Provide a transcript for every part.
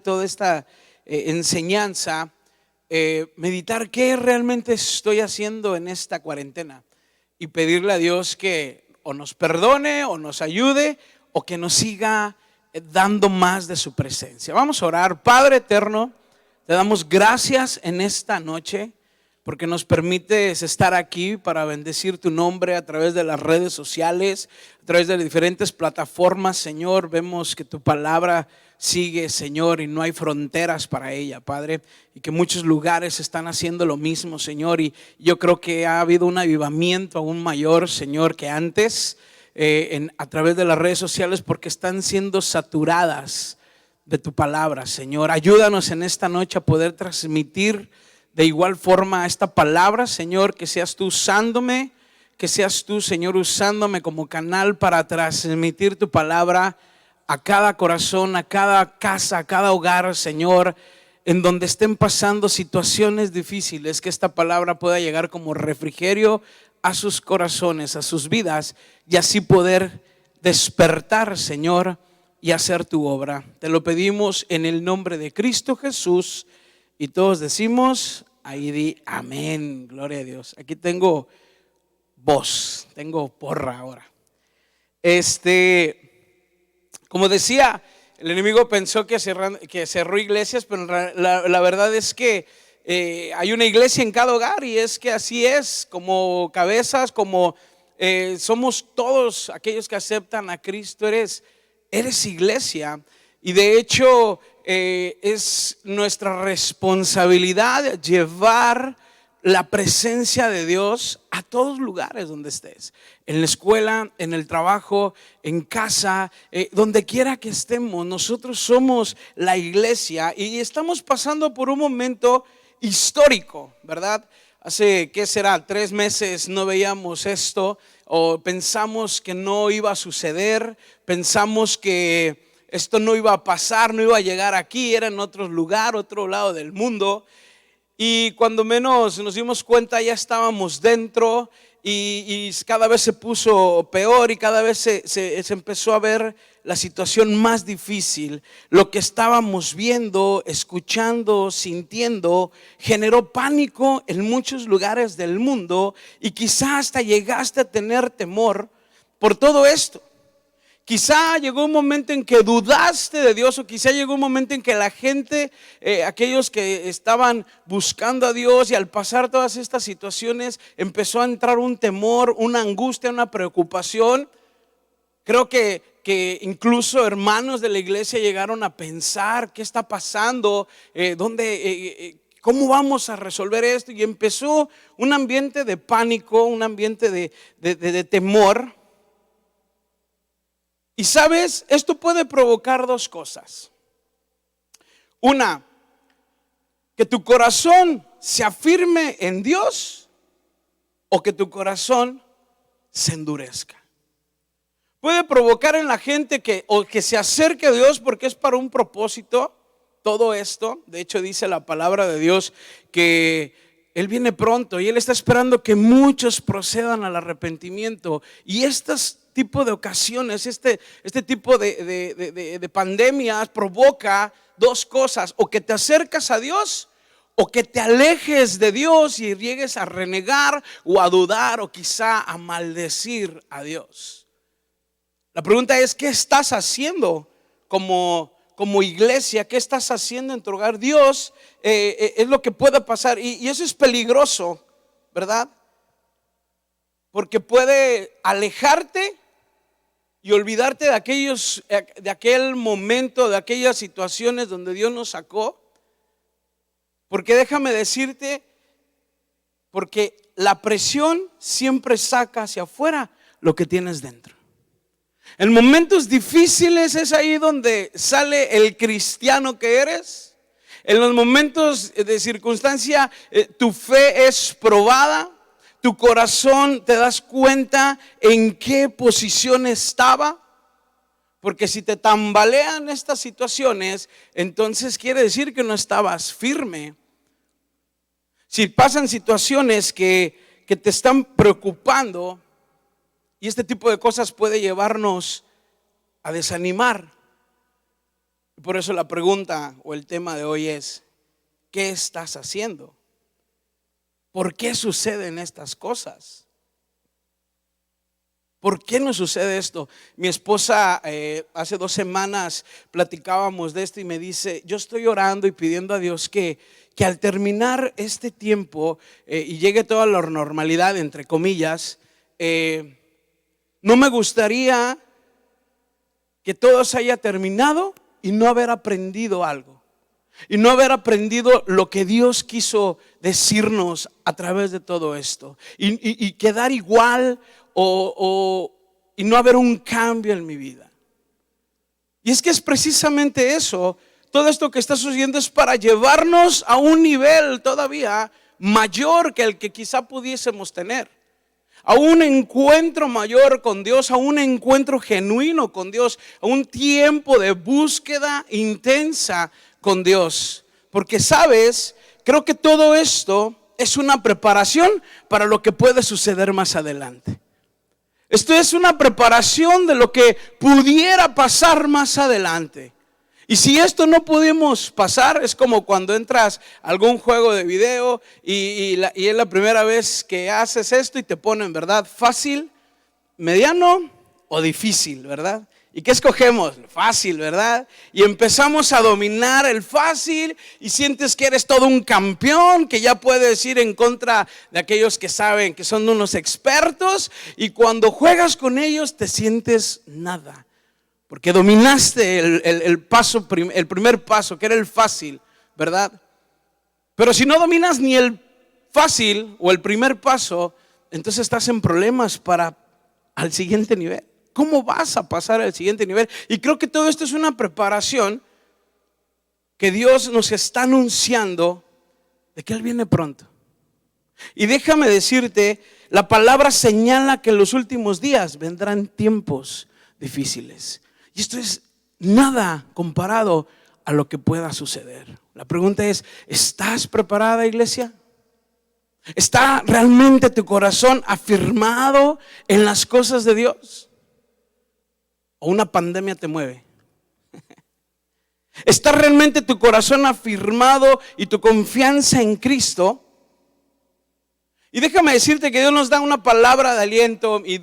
toda esta enseñanza, meditar qué realmente estoy haciendo en esta cuarentena y pedirle a Dios que o nos perdone o nos ayude o que nos siga dando más de su presencia. Vamos a orar. Padre eterno, te damos gracias en esta noche porque nos permites estar aquí para bendecir tu nombre a través de las redes sociales, a través de diferentes plataformas. Señor, vemos que tu palabra sigue, Señor, y no hay fronteras para ella, Padre, y que muchos lugares están haciendo lo mismo, Señor, y yo creo que ha habido un avivamiento aún mayor, Señor, que antes a través de las redes sociales, porque están siendo saturadas de tu palabra, Señor. Ayúdanos en esta noche a poder transmitir de igual forma esta palabra, Señor, que seas tú usándome, que seas tú, Señor, usándome como canal para transmitir tu palabra a cada corazón, a cada casa, a cada hogar, Señor, en donde estén pasando situaciones difíciles, que esta palabra pueda llegar como refrigerio a sus corazones, a sus vidas, y así poder despertar, Señor, y hacer tu obra. Te lo pedimos en el nombre de Cristo Jesús, y todos decimos, ahí di amén, gloria a Dios. Aquí tengo voz, tengo porra ahora. Como decía, el enemigo pensó que cerró iglesias, pero la verdad es que hay una iglesia en cada hogar, y es que así es, como cabezas, como somos todos aquellos que aceptan a Cristo, eres iglesia. Y de hecho es nuestra responsabilidad llevar la presencia de Dios a todos lugares donde estés, en la escuela, en el trabajo, en casa, donde quiera que estemos. Nosotros somos la iglesia y estamos pasando por un momento histórico, ¿verdad? Hace, ¿qué será? 3 meses no veíamos esto, o pensamos que no iba a suceder, pensamos que esto no iba a pasar, no iba a llegar aquí, era en otro lugar, otro lado del mundo. Y cuando menos nos dimos cuenta ya estábamos dentro, y cada vez se puso peor, y cada vez se empezó a ver la situación más difícil. Lo que estábamos viendo, escuchando, sintiendo, generó pánico en muchos lugares del mundo, y quizás hasta llegaste a tener temor por todo esto. Quizá llegó un momento en que dudaste de Dios, o quizá llegó un momento en que la gente, aquellos que estaban buscando a Dios, y al pasar todas estas situaciones empezó a entrar un temor, una angustia, una preocupación. Creo que incluso hermanos de la iglesia llegaron a pensar, ¿qué está pasando? ¿Cómo vamos a resolver esto? Y empezó un ambiente de pánico, un ambiente de temor. Y sabes, esto puede provocar 2 cosas. Una, que tu corazón se afirme en Dios, o que tu corazón se endurezca. Puede provocar en la gente que se acerque a Dios porque es para un propósito todo esto. De hecho, dice la palabra de Dios que Él viene pronto y Él está esperando que muchos procedan al arrepentimiento. Y estos tipo de ocasiones, este tipo de pandemias provoca 2 cosas: o que te acercas a Dios, o que te alejes de Dios y llegues a renegar o a dudar, o quizá a maldecir a Dios. La pregunta es, ¿qué estás haciendo como iglesia? ¿Qué estás haciendo en tu hogar? Dios es lo que puede pasar, y eso es peligroso, ¿verdad? Porque puede alejarte y olvidarte de aquel momento, de aquellas situaciones donde Dios nos sacó. Porque déjame decirte, porque la presión siempre saca hacia afuera lo que tienes dentro. En momentos difíciles es ahí donde sale el cristiano que eres. En los momentos de circunstancia, tu fe es probada. Tu corazón, te das cuenta en qué posición estaba. Porque si te tambalean estas situaciones, entonces quiere decir que no estabas firme. Si pasan situaciones que te están preocupando, y este tipo de cosas puede llevarnos a desanimar. Por eso la pregunta o el tema de hoy es: ¿qué estás haciendo? ¿Por qué suceden estas cosas? ¿Por qué nos sucede esto? Mi esposa hace 2 semanas platicábamos de esto y me dice: yo estoy orando y pidiendo a Dios que al terminar este tiempo y llegue toda la normalidad, entre comillas, no me gustaría que todo se haya terminado y no haber aprendido algo, y no haber aprendido lo que Dios quiso decirnos a través de todo esto, y quedar igual y no haber un cambio en mi vida. Y es que es precisamente eso. Todo esto que está sucediendo es para llevarnos a un nivel todavía mayor que el que quizá pudiésemos tener, a un encuentro mayor con Dios, a un encuentro genuino con Dios, a un tiempo de búsqueda intensa con Dios. Porque sabes, creo que todo esto es una preparación para lo que puede suceder más adelante. Esto es una preparación de lo que pudiera pasar más adelante. Y si esto no pudimos pasar, es como cuando entras a algún juego de video y es la primera vez que haces esto y te ponen, ¿verdad?, fácil, mediano o difícil, ¿verdad? ¿Y qué escogemos? Fácil, ¿verdad? Y empezamos a dominar el fácil y sientes que eres todo un campeón, que ya puedes ir en contra de aquellos que saben que son unos expertos, y cuando juegas con ellos te sientes nada, porque dominaste el primer paso, que era el fácil, ¿verdad? Pero si no dominas ni el fácil o el primer paso, entonces estás en problemas para al siguiente nivel. ¿Cómo vas a pasar al siguiente nivel? Y creo que todo esto es una preparación que Dios nos está anunciando de que Él viene pronto. Y déjame decirte, la palabra señala que en los últimos días vendrán tiempos difíciles. Y esto es nada comparado a lo que pueda suceder. La pregunta es: ¿estás preparada, iglesia? ¿Está realmente tu corazón afirmado en las cosas de Dios? ¿O una pandemia te mueve? ¿Está realmente tu corazón afirmado y tu confianza en Cristo? Y déjame decirte que Dios nos da una palabra de aliento, y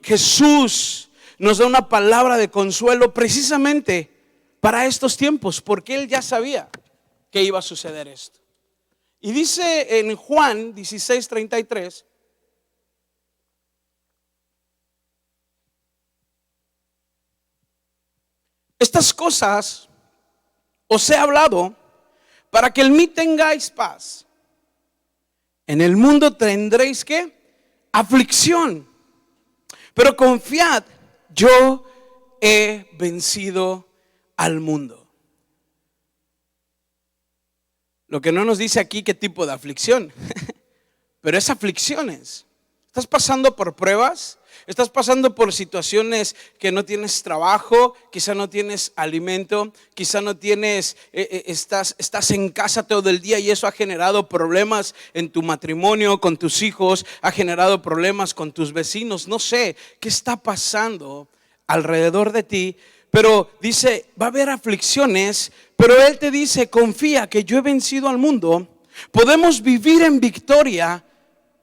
Jesús nos da una palabra de consuelo precisamente para estos tiempos, porque Él ya sabía que iba a suceder esto. Y dice en Juan 16:33: estas cosas os he hablado para que en mí tengáis paz. En el mundo tendréis ¿qué? Aflicción. Pero confiad, yo he vencido al mundo. Lo que no nos dice aquí qué tipo de aflicción, pero es aflicciones. Estás pasando por pruebas, estás pasando por situaciones que no tienes trabajo, quizá no tienes alimento, quizá no tienes, estás en casa todo el día y eso ha generado problemas en tu matrimonio, con tus hijos, ha generado problemas con tus vecinos. No sé qué está pasando alrededor de ti, pero dice, va a haber aflicciones, pero Él te dice: confía que yo he vencido al mundo. Podemos vivir en victoria.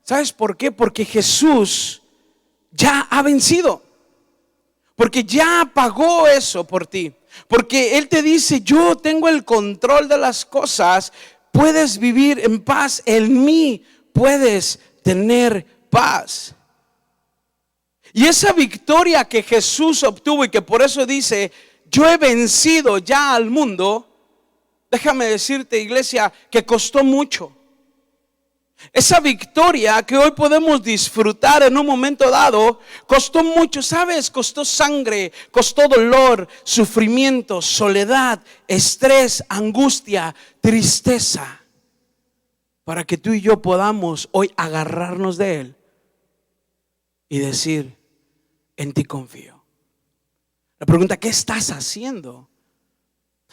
¿Sabes por qué? Porque Jesús ya ha vencido, porque ya pagó eso por ti, porque Él te dice: yo tengo el control de las cosas, puedes vivir en paz, en mí puedes tener paz. Y esa victoria que Jesús obtuvo y que por eso dice: yo he vencido ya al mundo, déjame decirte, iglesia, que costó mucho. Esa victoria que hoy podemos disfrutar en un momento dado costó mucho, ¿sabes? Costó sangre, costó dolor, sufrimiento, soledad, estrés, angustia, tristeza, para que tú y yo podamos hoy agarrarnos de Él y decir: en ti confío. La pregunta: ¿qué estás haciendo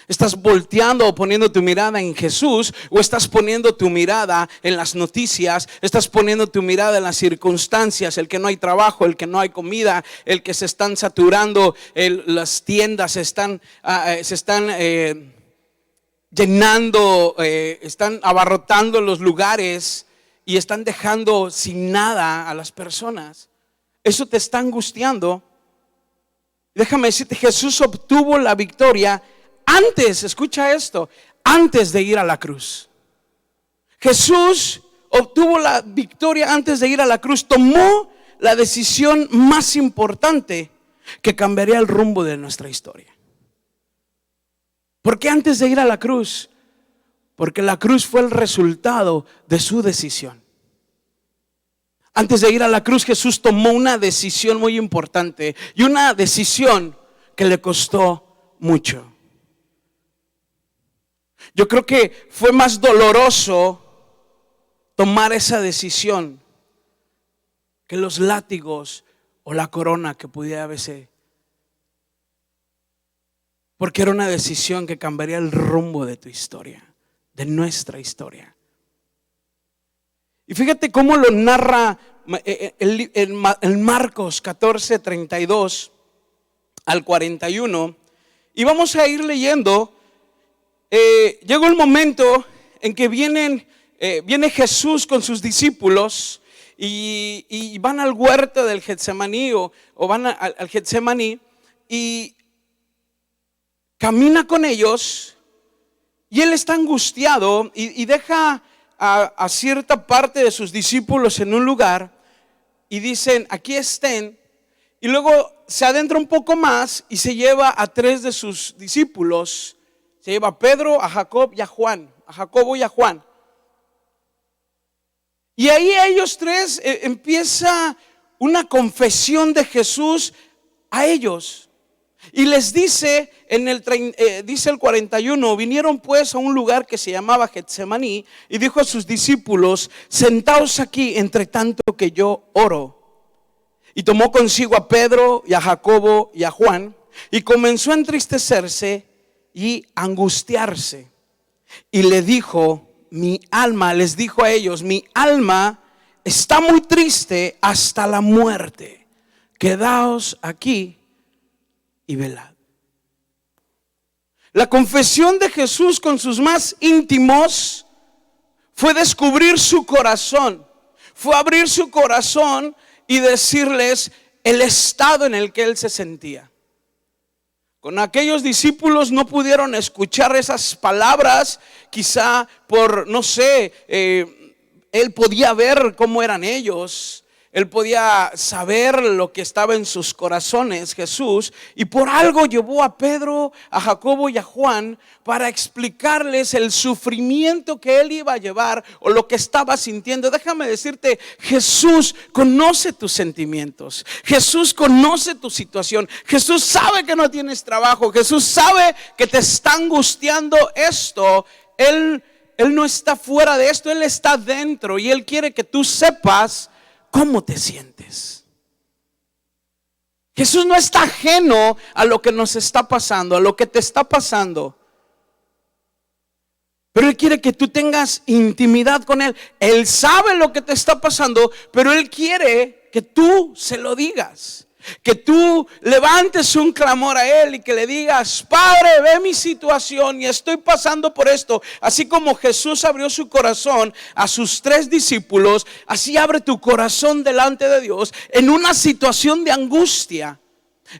¿Estás volteando o poniendo tu mirada en Jesús, o estás poniendo tu mirada en las noticias? ¿Estás poniendo tu mirada en las circunstancias? El que no hay trabajo, el que no hay comida, el que se están saturando las tiendas, se están llenando, están abarrotando los lugares y están dejando sin nada a las personas. Eso te está angustiando. Déjame decirte, Jesús obtuvo la victoria antes, escucha esto, antes de ir a la cruz. Jesús obtuvo la victoria antes de ir a la cruz. Tomó la decisión más importante que cambiaría el rumbo de nuestra historia. ¿Por qué antes de ir a la cruz? Porque la cruz fue el resultado de su decisión. Antes de ir a la cruz, Jesús tomó una decisión muy importante, y una decisión que le costó mucho. Yo creo que fue más doloroso tomar esa decisión que los látigos o la corona que pudiera haberse. Porque era una decisión que cambiaría el rumbo de tu historia, de nuestra historia. Y fíjate cómo lo narra en Marcos 14, 32 al 41. Y vamos a ir leyendo. Llegó el momento en que viene Jesús con sus discípulos y van al huerto del Getsemaní o van al Getsemaní, y camina con ellos, y él está angustiado y deja a cierta parte de sus discípulos en un lugar y dicen: aquí estén. Y luego se adentra un poco más y se lleva a 3 de sus discípulos. Se lleva a Pedro, a Jacob y a Juan, a Jacobo y a Juan. Y ahí ellos 3 empieza una confesión de Jesús a ellos. Y les dice dice el 41: vinieron pues a un lugar que se llamaba Getsemaní, y dijo a sus discípulos: sentaos aquí entre tanto que yo oro. Y tomó consigo a Pedro y a Jacobo y a Juan, y comenzó a entristecerse y angustiarse. Y le dijo: mi alma, les dijo a ellos, mi alma está muy triste hasta la muerte. Quedaos aquí y velad. La confesión de Jesús con sus más íntimos fue descubrir su corazón, fue abrir su corazón y decirles el estado en el que él se sentía. Con aquellos discípulos no pudieron escuchar esas palabras, quizá por, no sé, él podía ver cómo eran ellos. Él podía saber lo que estaba en sus corazones, Jesús, y por algo llevó a Pedro, a Jacobo y a Juan para explicarles el sufrimiento que él iba a llevar o lo que estaba sintiendo. Déjame decirte, Jesús conoce tus sentimientos, Jesús conoce tu situación, Jesús sabe que no tienes trabajo, Jesús sabe que te está angustiando esto. Él no está fuera de esto, Él está dentro, y Él quiere que tú sepas ¿cómo te sientes? Jesús no está ajeno a lo que nos está pasando, a lo que te está pasando. Pero Él quiere que tú tengas intimidad con Él. Él sabe lo que te está pasando, pero Él quiere que tú se lo digas. Que tú levantes un clamor a Él y que le digas: Padre, ve mi situación y estoy pasando por esto. Así como Jesús abrió su corazón a sus 3 discípulos, así abre tu corazón delante de Dios en una situación de angustia,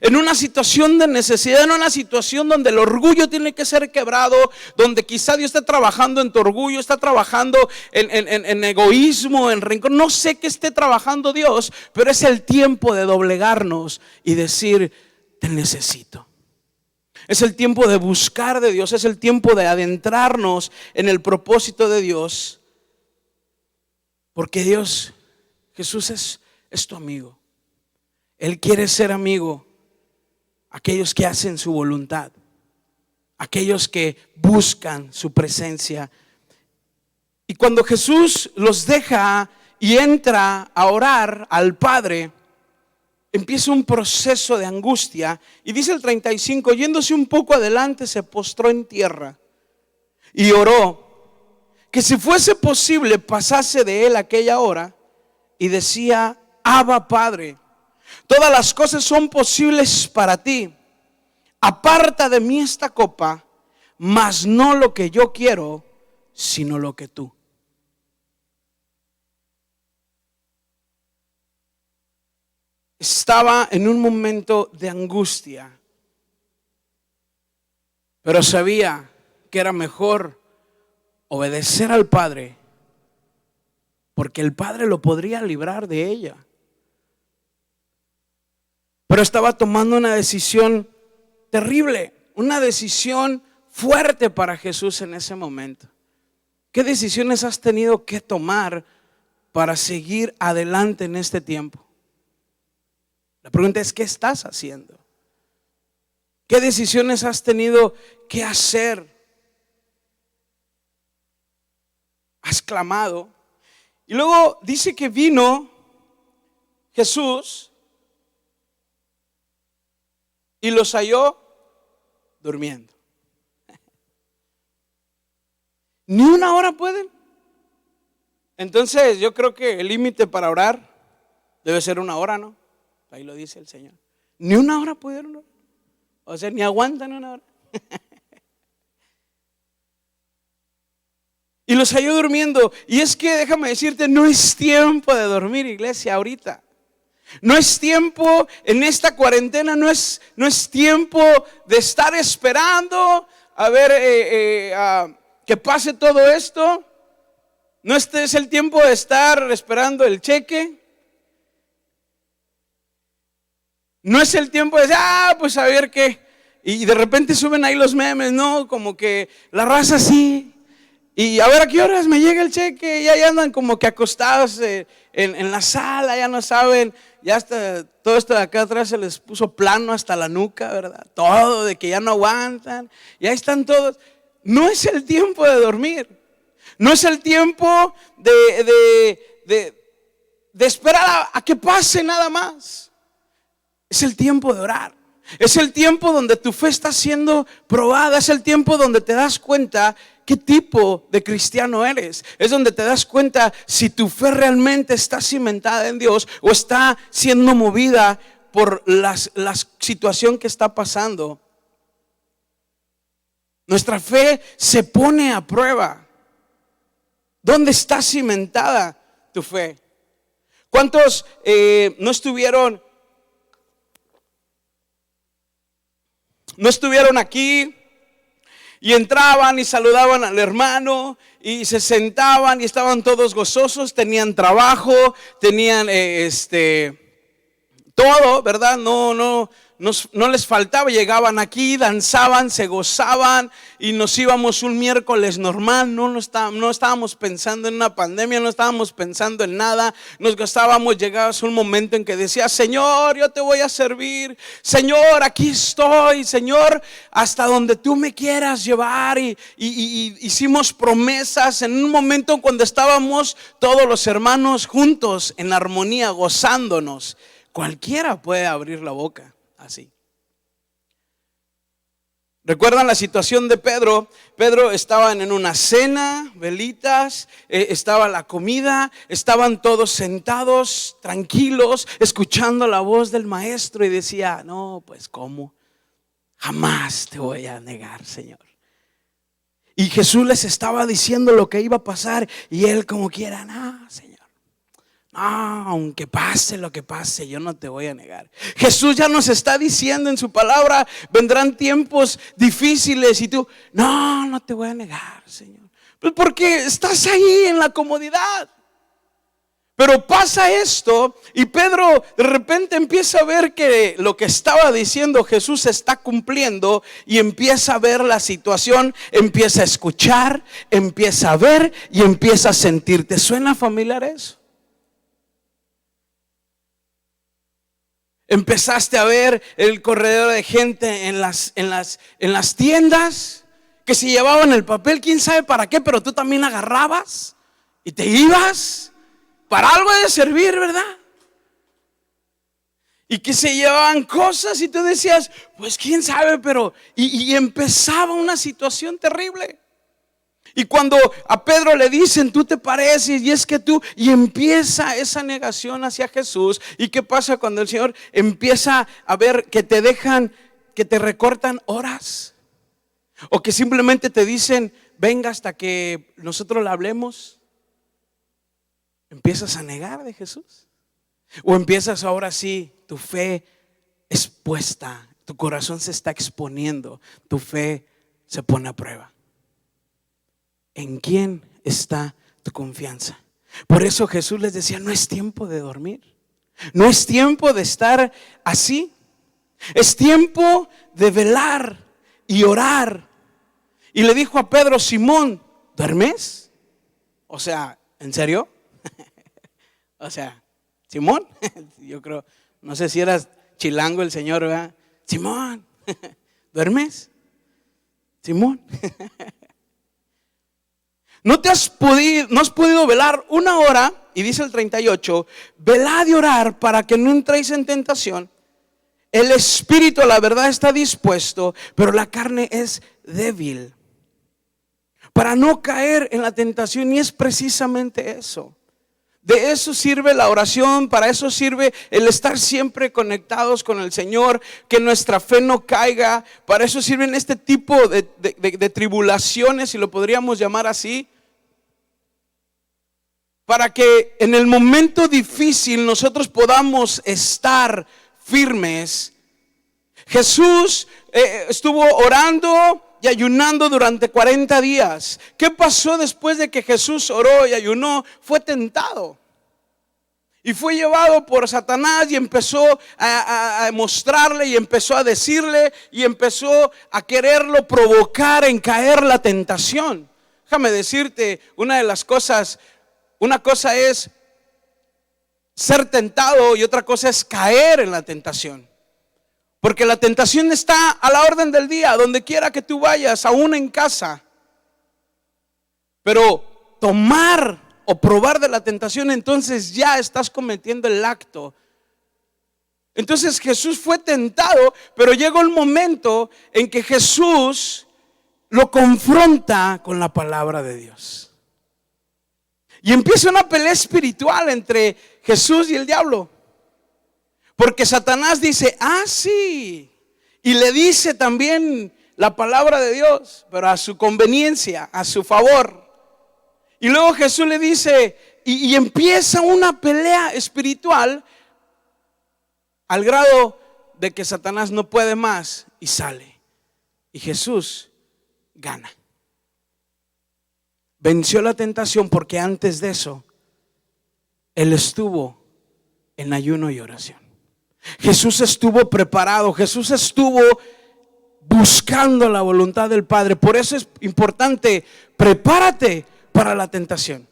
en una situación de necesidad, en una situación donde el orgullo tiene que ser quebrado, donde quizá Dios está trabajando en tu orgullo, está trabajando en egoísmo, en rencor. No sé qué esté trabajando Dios, pero es el tiempo de doblegarnos y decir: te necesito. Es el tiempo de buscar de Dios, es el tiempo de adentrarnos en el propósito de Dios, porque Dios, Jesús es tu amigo. Él quiere ser amigo. Aquellos que hacen su voluntad, aquellos que buscan su presencia. Y cuando Jesús los deja y entra a orar al Padre, empieza un proceso de angustia. Y dice el 35, yéndose un poco adelante, se postró en tierra y oró que si fuese posible pasase de él aquella hora, y decía: Abba, Padre, todas las cosas son posibles para ti. Aparta de mí esta copa, mas no lo que yo quiero, sino lo que tú. Estaba en un momento de angustia, pero sabía que era mejor obedecer al Padre, porque el Padre lo podría librar de ella. Pero estaba tomando una decisión terrible, una decisión fuerte para Jesús en ese momento. ¿Qué decisiones has tenido que tomar para seguir adelante en este tiempo? La pregunta es: ¿qué estás haciendo? ¿Qué decisiones has tenido que hacer? Has clamado. Y luego dice que vino Jesús y los halló durmiendo. Ni una hora pueden. Entonces yo creo que el límite para orar debe ser una hora, ¿no? Ahí lo dice el Señor. Ni una hora pudieron. O sea, ni aguantan una hora. Y los halló durmiendo. Y es que déjame decirte, no es tiempo de dormir, iglesia, ahorita. No es tiempo en esta cuarentena, no es tiempo de estar esperando a ver que pase todo esto. No es el tiempo de estar esperando el cheque. No es el tiempo de decir: pues a ver qué. Y de repente suben ahí los memes, ¿no? Como que la raza así. Y a ver a qué horas me llega el cheque. Y ahí andan como que acostados en la sala, ya no saben. Ya hasta todo esto de acá atrás se les puso plano hasta la nuca, ¿verdad? Todo, de que ya no aguantan. Y ahí están todos. No es el tiempo de dormir. No es el tiempo de esperar a que pase nada más. Es el tiempo de orar. Es el tiempo donde tu fe está siendo probada. Es el tiempo donde te das cuenta qué tipo de cristiano eres. Es donde te das cuenta si tu fe realmente está cimentada en Dios o está siendo movida por la situación que está pasando. Nuestra fe se pone a prueba. ¿Dónde está cimentada tu fe? ¿Cuántos no estuvieron aquí y entraban y saludaban al hermano y se sentaban y estaban todos gozosos, tenían trabajo, tenían todo, ¿verdad? No les faltaba, llegaban aquí, danzaban, se gozaban y nos íbamos un miércoles normal, no estábamos pensando en una pandemia, no estábamos pensando en nada, nos gozábamos. Llegabas un momento en que decías: Señor, yo te voy a servir, Señor, aquí estoy, Señor, hasta donde tú me quieras llevar. Y hicimos promesas en un momento cuando estábamos todos los hermanos juntos en armonía, gozándonos. Cualquiera puede abrir la boca así. ¿Recuerdan la situación de Pedro? Pedro estaba en una cena, velitas, estaba la comida, estaban todos sentados, tranquilos, escuchando la voz del maestro y decía: no, pues ¿cómo? Jamás te voy a negar, Señor. Y Jesús les estaba diciendo lo que iba a pasar y él como quiera: no, Señor. Aunque pase lo que pase, yo no te voy a negar. Jesús ya nos está diciendo en su palabra: vendrán tiempos difíciles y tú: no te voy a negar, Señor. Pues porque estás ahí en la comodidad. Pero pasa esto y Pedro de repente empieza a ver que lo que estaba diciendo Jesús se está cumpliendo y empieza a ver la situación, empieza a escuchar, empieza a ver y empieza a sentir. ¿Te suena familiar eso? Empezaste a ver el corredor de gente en las tiendas que se llevaban el papel, quién sabe para qué, pero tú también agarrabas y te ibas. Para algo de servir, ¿verdad? y que se llevaban cosas y tú decías, pues quién sabe, pero y empezaba una situación terrible. Y cuando a Pedro le dicen, tú te pareces y es que tú, y empieza esa negación hacia Jesús. ¿Y qué pasa cuando el Señor empieza a ver que te dejan, que te recortan horas? O que simplemente te dicen, venga hasta que nosotros le hablemos. ¿Empiezas a negar de Jesús? ¿O empiezas ahora sí, tu fe es puesta, tu corazón se está exponiendo, tu fe se pone a prueba? ¿En quién está tu confianza? Por eso Jesús les decía, no es tiempo de dormir, no es tiempo de estar así, es tiempo de velar y orar. Y le dijo a Pedro, Simón, ¿duermes? O sea, ¿en serio? O sea, Simón, yo creo, no sé si eras chilango el Señor, ¿verdad? Simón, ¿duermes? Simón. No has podido velar una hora, y dice el 38, velad y orar para que no entréis en tentación. El espíritu a la verdad está dispuesto, pero la carne es débil. Para no caer en la tentación, y es precisamente eso. De eso sirve la oración, para eso sirve el estar siempre conectados con el Señor, que nuestra fe no caiga. Para eso sirven este tipo de tribulaciones, si lo podríamos llamar así. Para que en el momento difícil nosotros podamos estar firmes. Jesús estuvo orando y ayunando durante 40 días. ¿Qué pasó después de que Jesús oró y ayunó? Fue tentado. Y fue llevado por Satanás y empezó a mostrarle y empezó a decirle y empezó a quererlo provocar en caer la tentación. Déjame decirte una de las cosas, una cosa es ser tentado y otra cosa es caer en la tentación. Porque la tentación está a la orden del día, donde quiera que tú vayas, aún en casa. Pero tomar o probar de la tentación, entonces ya estás cometiendo el acto. Entonces Jesús fue tentado, pero llegó el momento en que Jesús lo confronta con la palabra de Dios. Y empieza una pelea espiritual entre Jesús y el diablo. Porque Satanás dice, sí, y le dice también la palabra de Dios, pero a su conveniencia, a su favor. Y luego Jesús le dice, y empieza una pelea espiritual al grado de que Satanás no puede más y sale. Y Jesús gana. Venció la tentación porque antes de eso, Él estuvo en ayuno y oración. Jesús estuvo preparado, Jesús estuvo buscando la voluntad del Padre. Por eso es importante, prepárate para la tentación.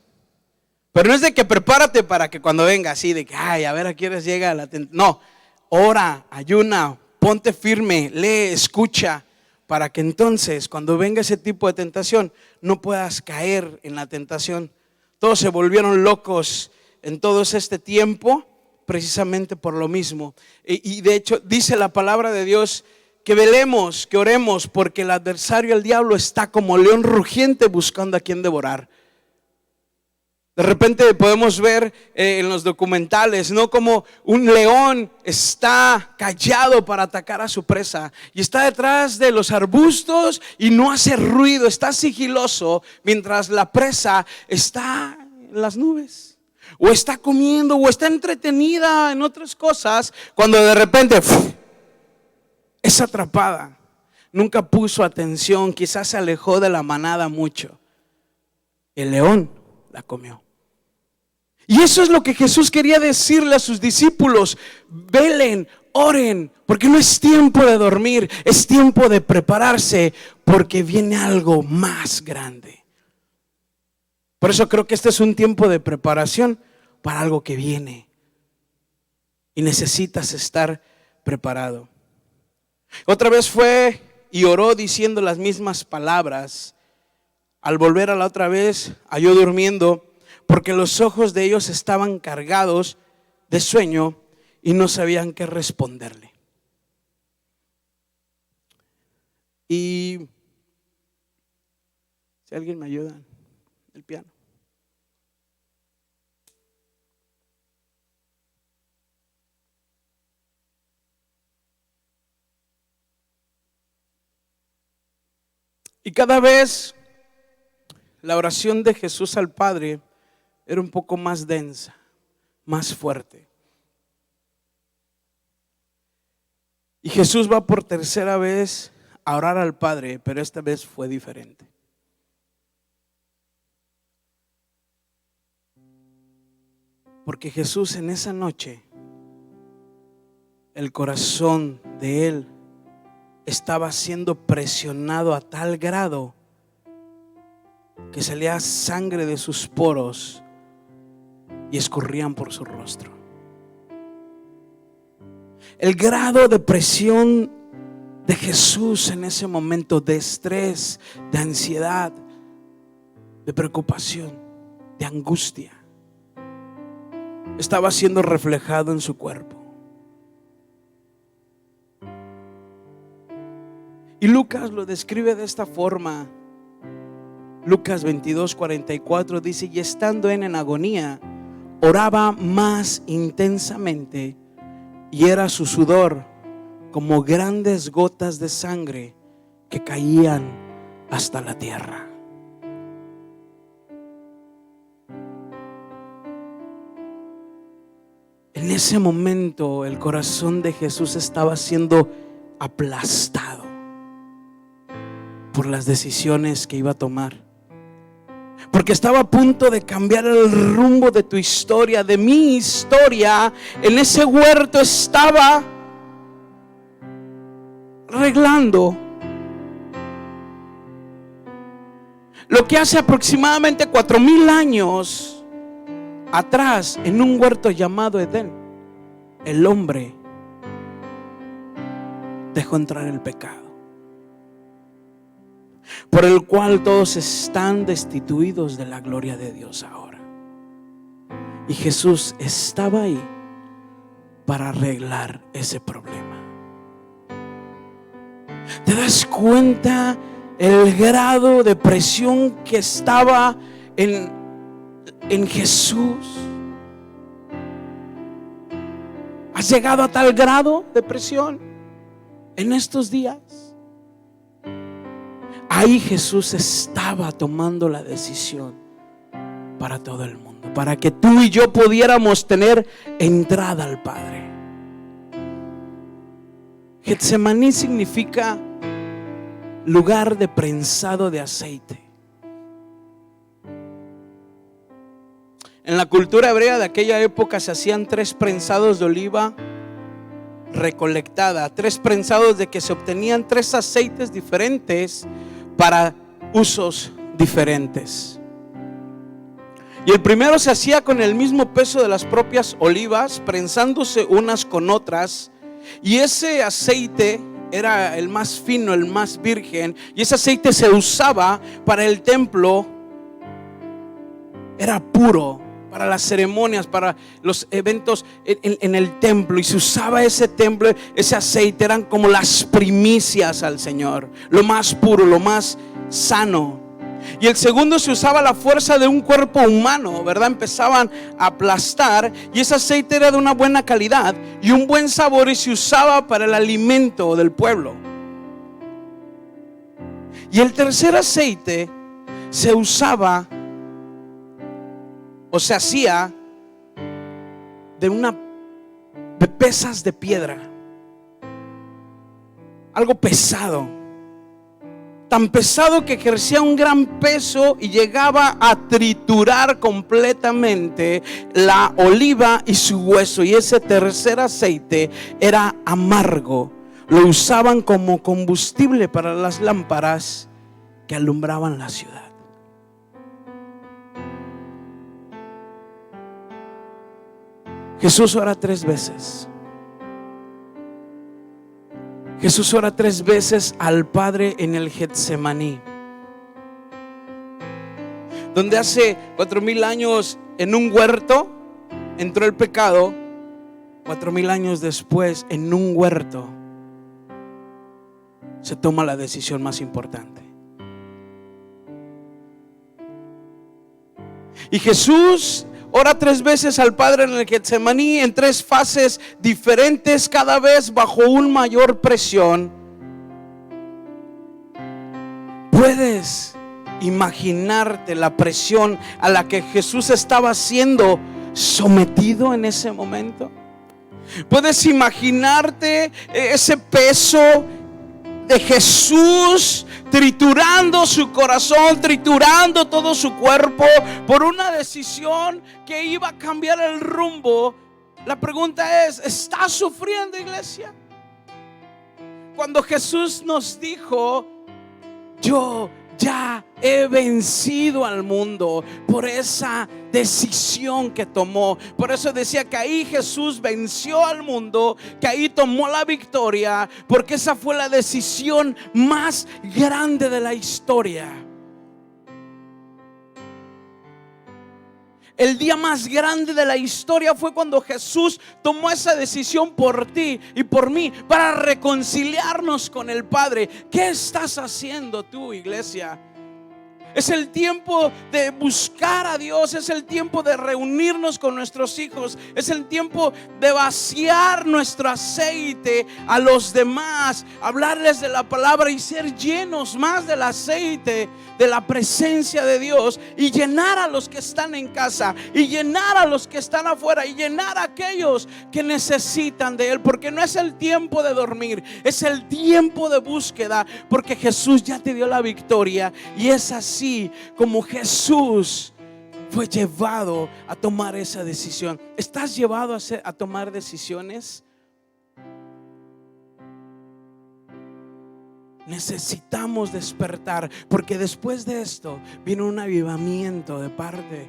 Pero no es de que prepárate para que cuando venga así, de que a ver a qué horas llega la tentación. No, ora, ayuna, ponte firme, lee, escucha, para que entonces cuando venga ese tipo de tentación no puedas caer en la tentación. Todos se volvieron locos en todo este tiempo, precisamente por lo mismo. Y de hecho dice la palabra de Dios que velemos, que oremos, porque el adversario, el diablo, está como león rugiente buscando a quien devorar. De repente podemos ver en los documentales, ¿no? Como un león está callado para atacar a su presa y está detrás de los arbustos y no hace ruido, está sigiloso, mientras la presa está en las nubes, o está comiendo, o está entretenida en otras cosas, cuando de repente es atrapada. Nunca puso atención, quizás se alejó de la manada mucho. El león la comió. Y eso es lo que Jesús quería decirle a sus discípulos: velen, oren, porque no es tiempo de dormir, es tiempo de prepararse, porque viene algo más grande. Por eso creo que este es un tiempo de preparación para algo que viene, y necesitas estar preparado. Otra vez fue y oró diciendo las mismas palabras. Al volver a la otra vez, halló durmiendo, porque los ojos de ellos estaban cargados de sueño, y no sabían qué responderle. Y si alguien me ayuda, el piano. Y cada vez la oración de Jesús al Padre era un poco más densa, más fuerte. Y Jesús va por tercera vez a orar al Padre, pero esta vez fue diferente. Porque Jesús en esa noche, el corazón de Él estaba siendo presionado a tal grado que salía sangre de sus poros y escurrían por su rostro. El grado de presión de Jesús en ese momento, de estrés, de ansiedad, de preocupación, de angustia, estaba siendo reflejado en su cuerpo. Y Lucas lo describe de esta forma. Lucas 22:44 dice: y estando en agonía, oraba más intensamente, y era su sudor como grandes gotas de sangre que caían hasta la tierra. En ese momento el corazón de Jesús estaba siendo aplastado por las decisiones que iba a tomar, porque estaba a punto de cambiar el rumbo de tu historia, de mi historia. En ese huerto estaba arreglando lo que hace aproximadamente 4000 años atrás, en un huerto llamado Edén, el hombre dejó entrar el pecado, por el cual todos están destituidos de la gloria de Dios ahora. Y Jesús estaba ahí para arreglar ese problema. ¿Te das cuenta el grado de presión que estaba en Jesús? ¿Has llegado a tal grado de presión en estos días? Ahí Jesús estaba tomando la decisión para todo el mundo, para que tú y yo pudiéramos tener entrada al Padre. Getsemaní significa lugar de prensado de aceite. En la cultura hebrea de aquella época se hacían 3 prensados de oliva recolectada, 3 prensados de que se obtenían 3 aceites diferentes para usos diferentes. Y el primero se hacía con el mismo peso de las propias olivas, prensándose unas con otras, y ese aceite era el más fino, el más virgen, y ese aceite se usaba para el templo, era puro para las ceremonias, para los eventos en el templo, y se usaba ese templo, ese aceite, eran como las primicias al Señor, lo más puro, lo más sano. Y el segundo se usaba la fuerza de un cuerpo humano, ¿verdad? Empezaban a aplastar, y ese aceite era de una buena calidad y un buen sabor, y se usaba para el alimento del pueblo. Y el tercer aceite se usaba o se hacía de pesas de piedra, algo pesado, tan pesado que ejercía un gran peso y llegaba a triturar completamente la oliva y su hueso. Y ese tercer aceite era amargo, lo usaban como combustible para las lámparas que alumbraban la ciudad. Jesús ora 3 veces. Jesús ora 3 veces al Padre en el Getsemaní, donde hace 4000 años en un huerto entró el pecado 4000 años después, en un huerto, se toma la decisión más importante. Y Jesús ora 3 veces al Padre en el Getsemaní, en 3 fases diferentes, cada vez bajo una mayor presión. ¿Puedes imaginarte la presión a la que Jesús estaba siendo sometido en ese momento? ¿Puedes imaginarte ese peso de Jesús triturando su corazón, triturando todo su cuerpo por una decisión que iba a cambiar el rumbo? La pregunta es, ¿estás sufriendo, iglesia? Cuando Jesús nos dijo: yo ya he vencido al mundo, por esa decisión que tomó. Por eso decía que ahí Jesús venció al mundo, que ahí tomó la victoria, porque esa fue la decisión más grande de la historia. El día más grande de la historia fue cuando Jesús tomó esa decisión por ti y por mí, para reconciliarnos con el Padre. ¿Qué estás haciendo tú, iglesia? Es el tiempo de buscar a Dios, es el tiempo de reunirnos con nuestros hijos, es el tiempo de vaciar nuestro aceite a los demás, hablarles de la palabra y ser llenos más del aceite de la presencia de Dios, y llenar a los que están en casa, y llenar a los que están afuera, y llenar a aquellos que necesitan de Él, porque no es el tiempo de dormir, es el tiempo de búsqueda, porque Jesús ya te dio la victoria. Y es así como Jesús fue llevado a tomar esa decisión. ¿Estás llevado a tomar decisiones? Necesitamos despertar, porque después de esto viene un avivamiento de parte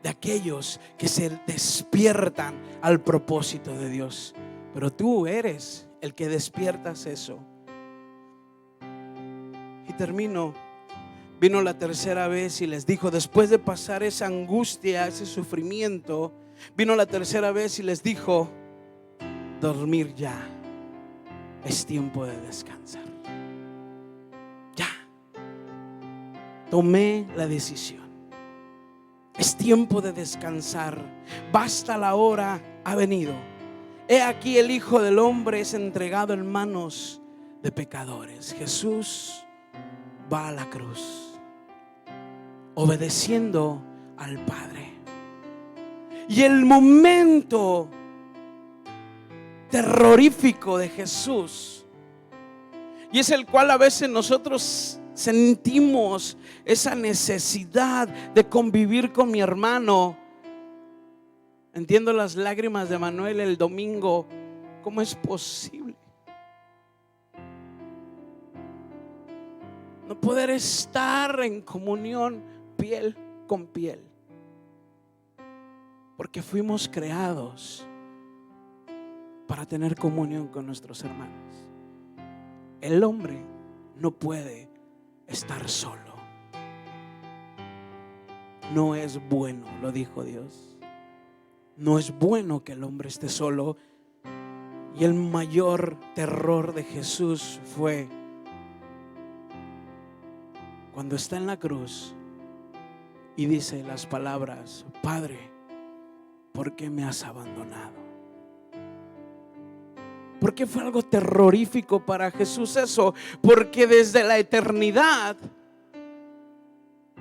de aquellos que se despiertan al propósito de Dios. Pero tú eres el que despiertas eso. Y termino. Vino la tercera vez y les dijo, después de pasar esa angustia, ese sufrimiento, vino la tercera vez y les dijo: dormir ya, es tiempo de descansar. Ya, tomé la decisión, es tiempo de descansar, basta, la hora ha venido. He aquí el Hijo del Hombre es entregado en manos de pecadores. Jesús va a la cruz, obedeciendo al Padre. Y el momento terrorífico de Jesús, y es el cual a veces nosotros sentimos esa necesidad de convivir con mi hermano. Entiendo las lágrimas de Manuel el domingo. ¿Cómo es posible no poder estar en comunión piel con piel? Porque fuimos creados para tener comunión con nuestros hermanos. El hombre no puede estar solo. No es bueno, lo dijo Dios. No es bueno que el hombre esté solo. Y el mayor terror de Jesús fue cuando está en la cruz y dice las palabras: Padre, ¿por qué me has abandonado? Porque fue algo terrorífico para Jesús eso, porque desde la eternidad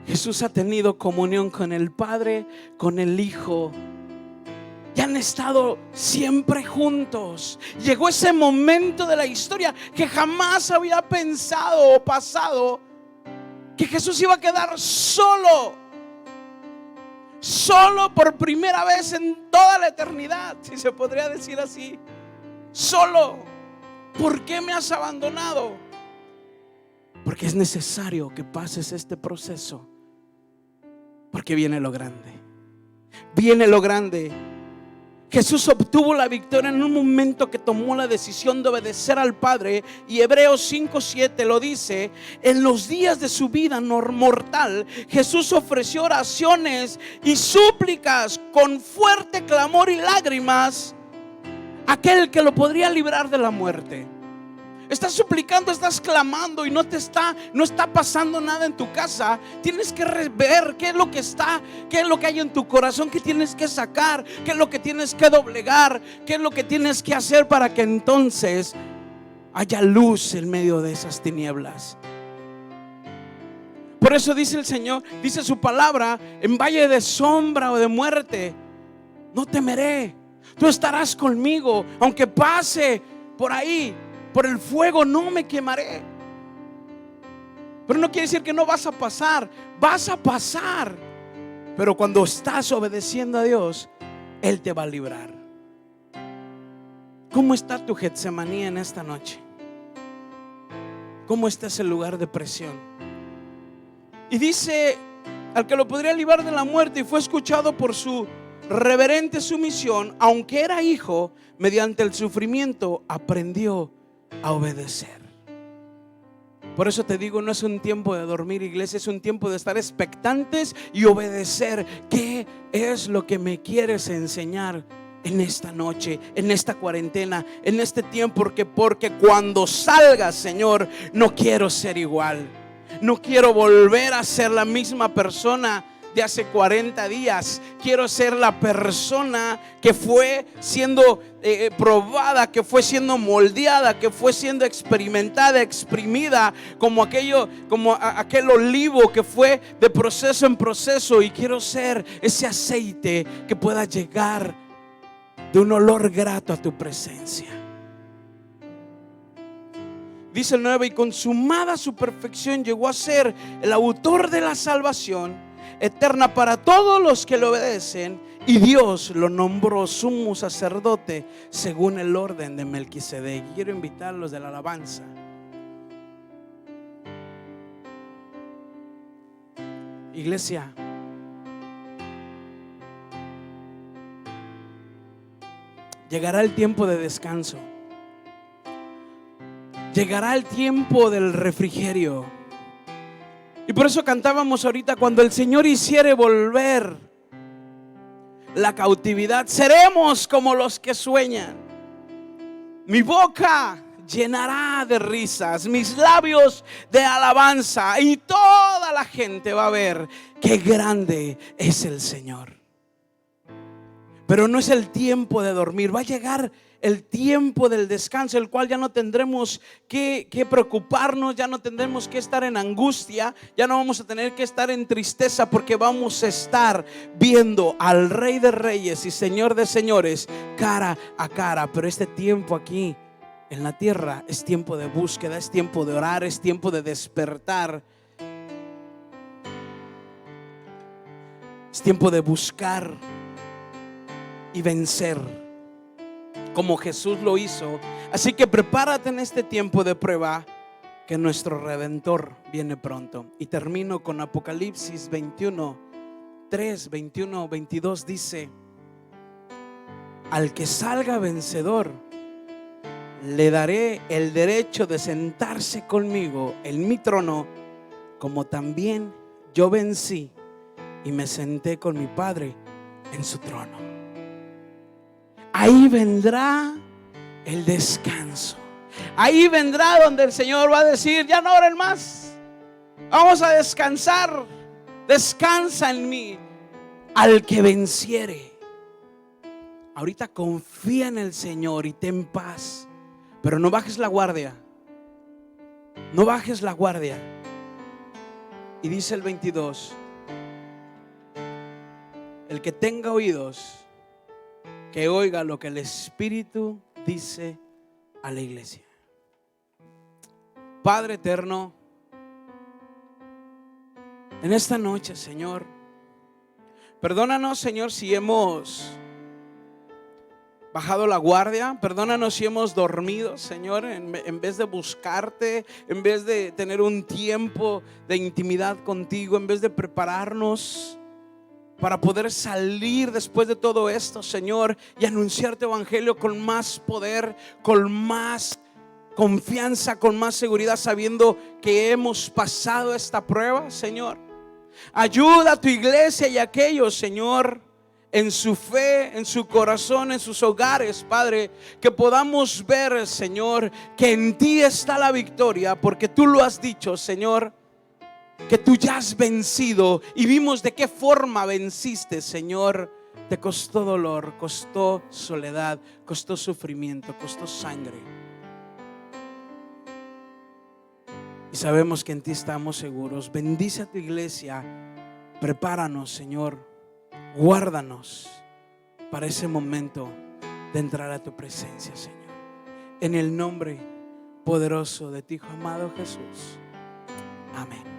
Jesús ha tenido comunión con el Padre, con el Hijo, y han estado siempre juntos. Llegó ese momento de la historia que jamás había pensado o pasado, que Jesús iba a quedar solo por primera vez en toda la eternidad, si se podría decir así. Solo. ¿Por qué me has abandonado? Porque es necesario que pases este proceso, porque viene lo grande. Viene lo grande. Jesús obtuvo la victoria en un momento que tomó la decisión de obedecer al Padre. Y Hebreos 5:7 lo dice: en los días de su vida mortal, Jesús ofreció oraciones y súplicas con fuerte clamor y lágrimas a aquel que lo podría librar de la muerte. Estás suplicando, estás clamando y no está pasando nada en tu casa. Tienes que ver qué es lo que hay en tu corazón, qué tienes que sacar, qué es lo que tienes que doblegar, qué es lo que tienes que hacer para que entonces haya luz en medio de esas tinieblas. Por eso dice el Señor, dice su palabra: en valle de sombra o de muerte, no temeré. Tú estarás conmigo, aunque pase por ahí, por el fuego, no me quemaré. Pero no quiere decir que no vas a pasar. Vas a pasar. Pero cuando estás obedeciendo a Dios, Él te va a librar. ¿Cómo está tu Getsemaní en esta noche? ¿Cómo está ese lugar de presión? Y dice: al que lo podría librar de la muerte, y fue escuchado por su reverente sumisión, aunque era hijo, mediante el sufrimiento aprendió a obedecer. Por eso te digo, no es un tiempo de dormir, iglesia, es un tiempo de estar expectantes y obedecer. ¿Qué es lo que me quieres enseñar en esta noche, en esta cuarentena, en este tiempo? Porque cuando salgas, Señor, no quiero ser igual. No quiero volver a ser la misma persona de hace 40 días. Quiero ser la persona que fue siendo probada, que fue siendo moldeada, que fue siendo experimentada, exprimida, como aquel olivo que fue de proceso en proceso. Y quiero ser ese aceite que pueda llegar de un olor grato a tu presencia. Dice el 9: y consumada su perfección, llegó a ser el autor de la salvación eterna para todos los que le obedecen, y Dios lo nombró sumo sacerdote según el orden de Melquisedec. Quiero invitarlos de la alabanza. Iglesia, llegará el tiempo de descanso. Llegará el tiempo del refrigerio. Y por eso cantábamos ahorita: cuando el Señor hiciere volver la cautividad, seremos como los que sueñan. Mi boca llenará de risas, mis labios de alabanza, y toda la gente va a ver qué grande es el Señor. Pero no es el tiempo de dormir. Va a llegar el tiempo del descanso, el cual ya no tendremos que preocuparnos, ya no tendremos que estar en angustia, ya no vamos a tener que estar en tristeza, porque vamos a estar viendo al Rey de Reyes y Señor de Señores cara a cara. Pero este tiempo aquí en la tierra es tiempo de búsqueda, es tiempo de orar, es tiempo de despertar, es tiempo de buscar y vencer como Jesús lo hizo. Así que prepárate en este tiempo de prueba, que nuestro Redentor viene pronto. Y termino con Apocalipsis 21:3, 21, 22. Dice: al que salga vencedor, le daré el derecho de sentarse conmigo en mi trono, como también yo vencí y me senté con mi Padre en su trono. Ahí vendrá el descanso. Ahí vendrá donde el Señor va a decir: ya no oren más, vamos a descansar. Descansa en mí al que venciere. Ahorita confía en el Señor y ten paz, pero no bajes la guardia. No bajes la guardia. Y dice el 22: el que tenga oídos, que oiga lo que el Espíritu dice a la iglesia. Padre eterno, en esta noche, Señor, perdónanos, Señor, si hemos bajado la guardia. Perdónanos si hemos dormido, Señor, en vez de buscarte, en vez de tener un tiempo de intimidad contigo, en vez de prepararnos para poder salir después de todo esto, Señor, y anunciar tu evangelio con más poder, con más confianza, con más seguridad, sabiendo que hemos pasado esta prueba, Señor. Ayuda a tu iglesia y a aquellos, Señor, en su fe, en su corazón, en sus hogares, Padre, que podamos ver, Señor, que en ti está la victoria, porque tú lo has dicho, Señor, que tú ya has vencido, y vimos de qué forma venciste, Señor. Te costó dolor, costó soledad, costó sufrimiento, costó sangre. Y sabemos que en ti estamos seguros. Bendice a tu iglesia. Prepáranos, Señor. Guárdanos para ese momento de entrar a tu presencia, Señor. En el nombre poderoso de tu Hijo amado Jesús. Amén.